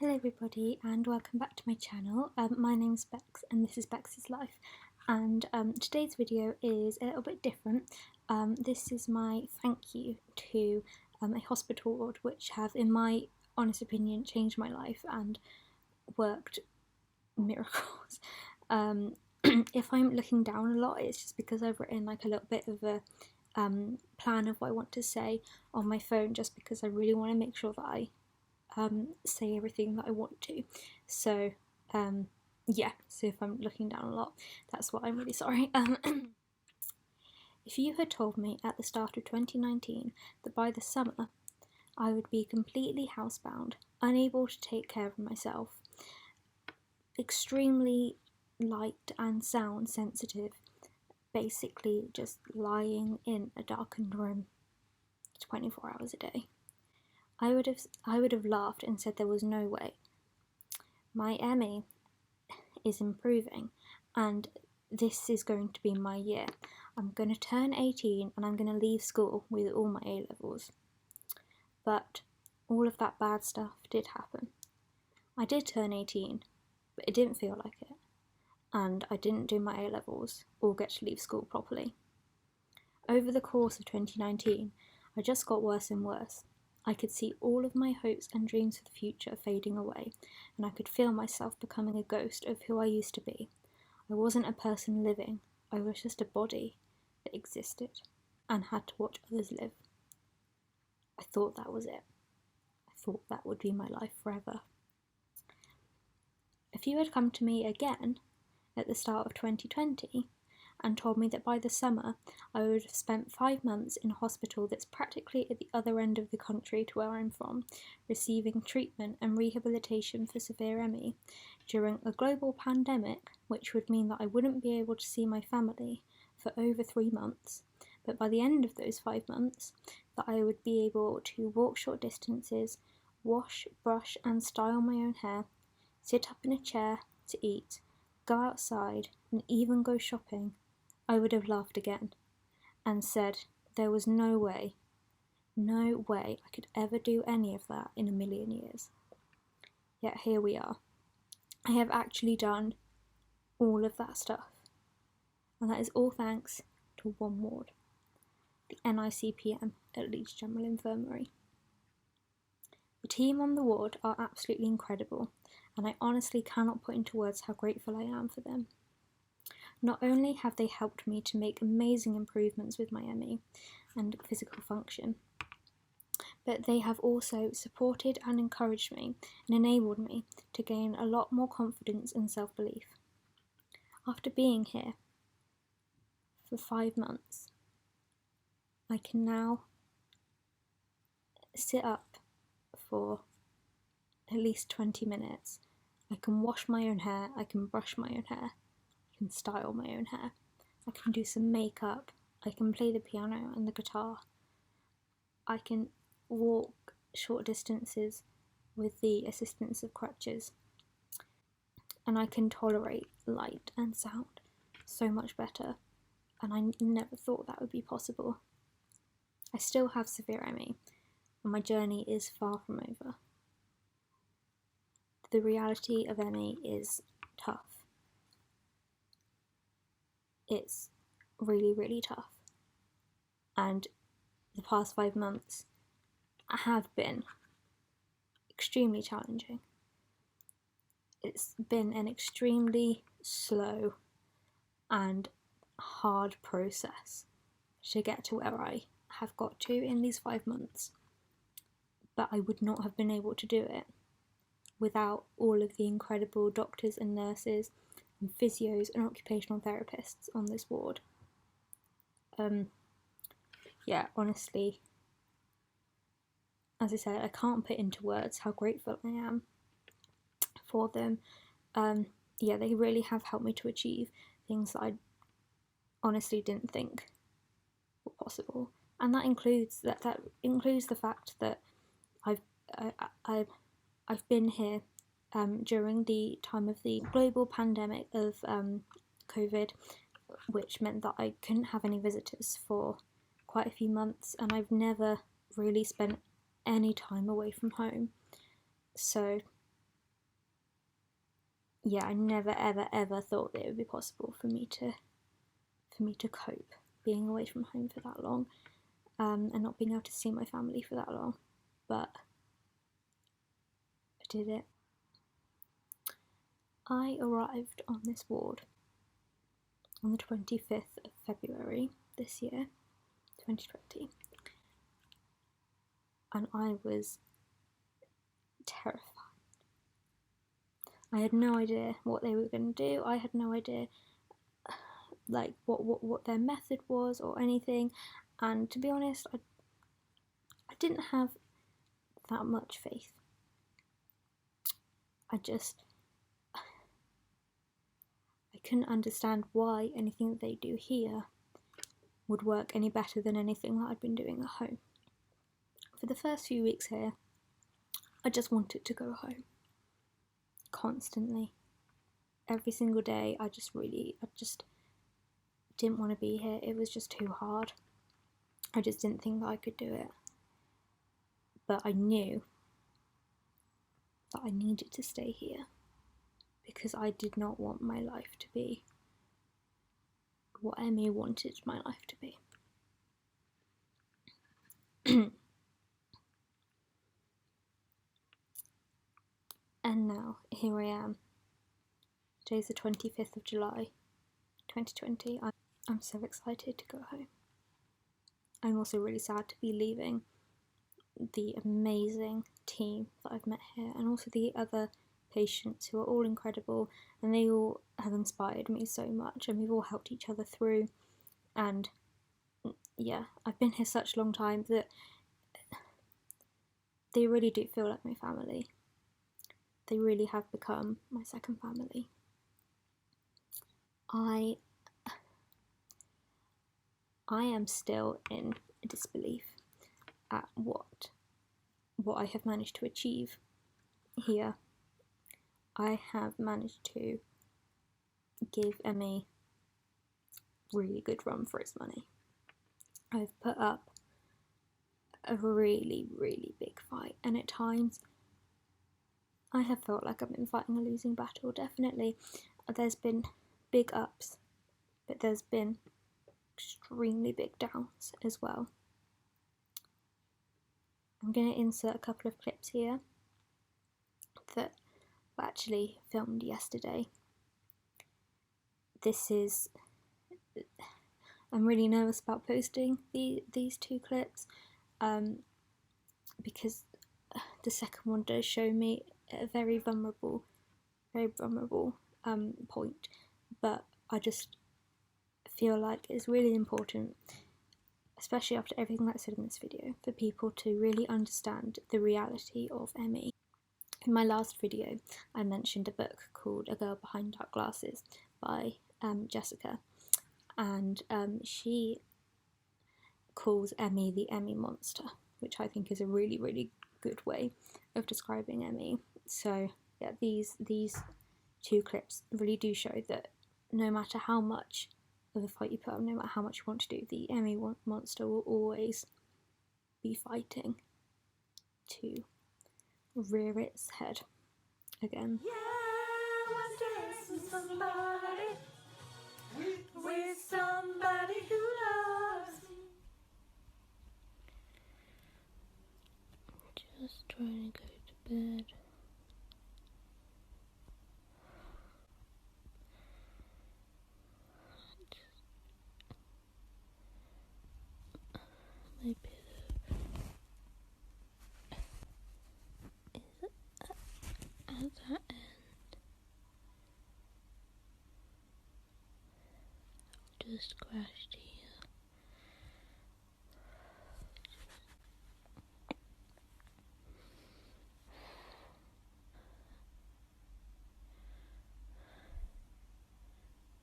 Hello everybody and welcome back to my channel. My name's Bex and this is Bex's Life, and today's video is a little bit different. This is my thank you to a hospital ward which have, in my honest opinion, changed my life and worked miracles. If I'm looking down a lot, it's just because I've written like a little bit of a plan of what I want to say on my phone, just because I really want to make sure that I say everything that I want to. So yeah, so if I'm looking down a lot, that's why I'm really sorry. If you had told me at the start of 2019 that by the summer I would be completely housebound, unable to take care of myself, extremely light and sound sensitive, basically just lying in a darkened room 24 hours a day, I would have laughed and said there was no way. My Emmy is improving and this is going to be my year. I'm going to turn 18 and I'm going to leave school with all my A levels. But all of that bad stuff did happen. I did turn 18, but it didn't feel like it. And I didn't do my A levels or get to leave school properly. Over the course of 2019, I just got worse and worse. I could see all of my hopes and dreams for the future fading away, and I could feel myself becoming a ghost of who I used to be. I wasn't a person living, I was just a body that existed and had to watch others live. I thought that was it. I thought that would be my life forever. If you had come to me again at the start of 2020 and told me that by the summer I would have spent 5 months in a hospital that's practically at the other end of the country to where I'm from, receiving treatment and rehabilitation for severe ME during a global pandemic, which would mean that I wouldn't be able to see my family for over 3 months, but by the end of those 5 months that I would be able to walk short distances, wash, brush and style my own hair, sit up in a chair to eat, go outside and even go shopping, I would have laughed again and said there was no way I could ever do any of that in a million years. Yet here we are. I have actually done all of that stuff, and that is all thanks to one ward, the NICPM at Leeds General Infirmary. The team on the ward are absolutely incredible, and I honestly cannot put into words how grateful I am for them. Not only have they helped me to make amazing improvements with my ME and physical function, but they have also supported and encouraged me and enabled me to gain a lot more confidence and self-belief. After being here for 5 months, I can now sit up for at least 20 minutes. I can wash my own hair, I can brush my own hair, I can style my own hair, I can do some makeup, I can play the piano and the guitar, I can walk short distances with the assistance of crutches, and I can tolerate light and sound so much better, and I never thought that would be possible. I still have severe ME, and my journey is far from over. The reality of ME is tough. It's really, really tough. And the past 5 months have been extremely challenging. It's been an extremely slow and hard process to get to where I have got to in these 5 months. But I would not have been able to do it without all of the incredible doctors and nurses and physios and occupational therapists on this ward. Yeah, honestly, as I said, I can't put into words how grateful I am for them. Yeah, they really have helped me to achieve things that I honestly didn't think were possible, and that includes the fact that I've been here during the time of the global pandemic of COVID, which meant that I couldn't have any visitors for quite a few months, and I've never really spent any time away from home. So yeah, I never ever thought that it would be possible for me to cope being away from home for that long, and not being able to see my family for that long. But I did it. I arrived on this ward on the 25th of February this year, 2020, and I was terrified. I had no idea what they were going to do. I had no idea like what their method was or anything, and to be honest, I didn't have that much faith. I couldn't understand why anything that they do here would work any better than anything that I'd been doing at home. For the first few weeks here, I just wanted to go home. Constantly. Every single day, I just didn't want to be here. It was just too hard. I just didn't think that I could do it. But I knew that I needed to stay here because I did not want my life to be what Emmy wanted my life to be. And now, here I am. Today's the 25th of July, 2020. I'm so excited to go home. I'm also really sad to be leaving the amazing team that I've met here, and also the other patients who are all incredible, and they all have inspired me so much, and we've all helped each other through. And yeah, I've been here such a long time that they really do feel like my family. They really have become my second family. I am still in disbelief at what I have managed to achieve here. I have managed to give Emmy a really good run for its money. I've put up a really big fight, and at times I have felt like I've been fighting a losing battle. Definitely there's been big ups, but there's been extremely big downs as well. I'm going to insert a couple of clips here that were actually filmed yesterday. I'm really nervous about posting these two clips because the second one does show me a very vulnerable point, but I just feel like it's really important, especially after everything that I said in this video, for people to really understand the reality of ME. In my last video, I mentioned a book called A Girl Behind Dark Glasses by Jessica, and she calls ME the ME monster, which I think is a really good way of describing ME. So yeah, these two clips really do show that no matter how much of a fight you put up, no matter how much you want to do, the ME monster will always be fighting to rear its head again. Yeah, with somebody who loves me. Just trying to go to bed. My pillow is at that end. Just crashed here.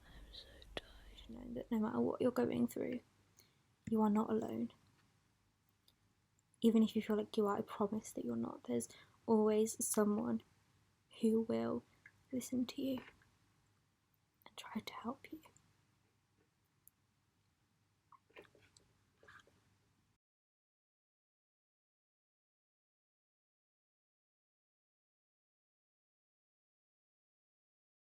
I'm so tired. Know that no matter what you're going through, you are not alone. Even if you feel like you are, I promise that you're not. There's always someone who will listen to you and try to help you.